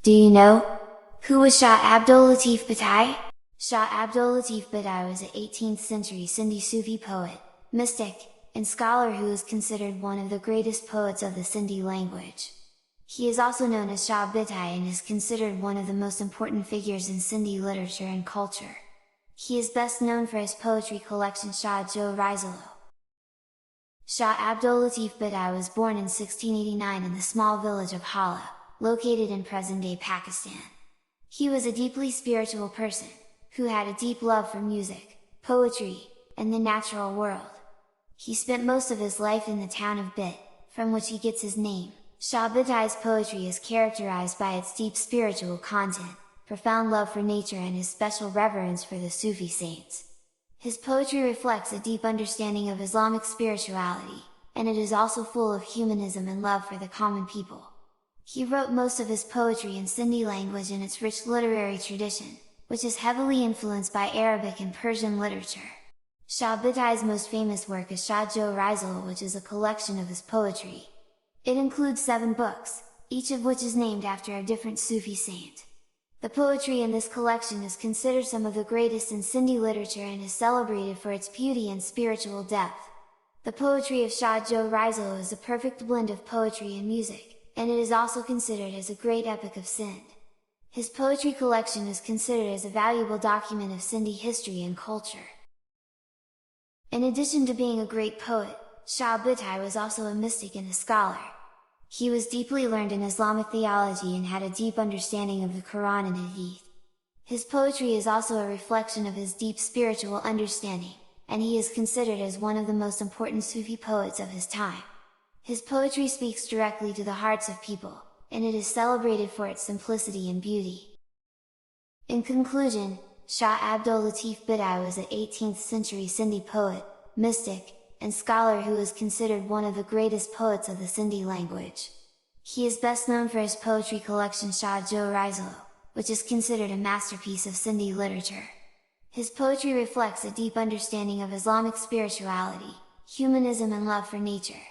Do you know? Who was Shah Abdul Latif Bhitai? Shah Abdul Latif Bhitai was an 18th century Sindhi Sufi poet, mystic, and scholar who is considered one of the greatest poets of the Sindhi language. He is also known as Shah Bhitai and is considered one of the most important figures in Sindhi literature and culture. He is best known for his poetry collection Shah Jo Rizalo. Shah Abdul Latif Bhitai was born in 1689 in the small village of Hala, located in present-day Pakistan. He was a deeply spiritual person, who had a deep love for music, poetry, and the natural world. He spent most of his life in the town of Bit, from which he gets his name. Shah Bhitai's poetry is characterized by its deep spiritual content, profound love for nature and his special reverence for the Sufi saints. His poetry reflects a deep understanding of Islamic spirituality, and it is also full of humanism and love for the common people. He wrote most of his poetry in Sindhi language and its rich literary tradition, which is heavily influenced by Arabic and Persian literature. Shah Bhitai's most famous work is Shah Jo Rizalo, which is a collection of his poetry. It includes 7 books, each of which is named after a different Sufi saint. The poetry in this collection is considered some of the greatest in Sindhi literature and is celebrated for its beauty and spiritual depth. The poetry of Shah Jo Rizalo is a perfect blend of poetry and music, and it is also considered as a great epic of Sindh. His poetry collection is considered as a valuable document of Sindhi history and culture. In addition to being a great poet, Shah Bhitai was also a mystic and a scholar. He was deeply learned in Islamic theology and had a deep understanding of the Quran and Hadith. His poetry is also a reflection of his deep spiritual understanding, and he is considered as one of the most important Sufi poets of his time. His poetry speaks directly to the hearts of people, and it is celebrated for its simplicity and beauty. In conclusion, Shah Abdul Latif Bhitai was an 18th century Sindhi poet, mystic, and scholar who is considered one of the greatest poets of the Sindhi language. He is best known for his poetry collection Shah Jo Rizalo, which is considered a masterpiece of Sindhi literature. His poetry reflects a deep understanding of Islamic spirituality, humanism and love for nature.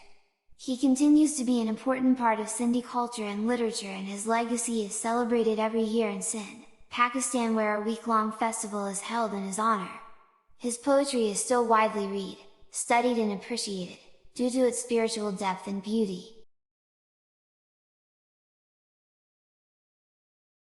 He continues to be an important part of Sindhi culture and literature, and his legacy is celebrated every year in Sindh, Pakistan, where a week-long festival is held in his honor. His poetry is still widely read, studied and appreciated, due to its spiritual depth and beauty.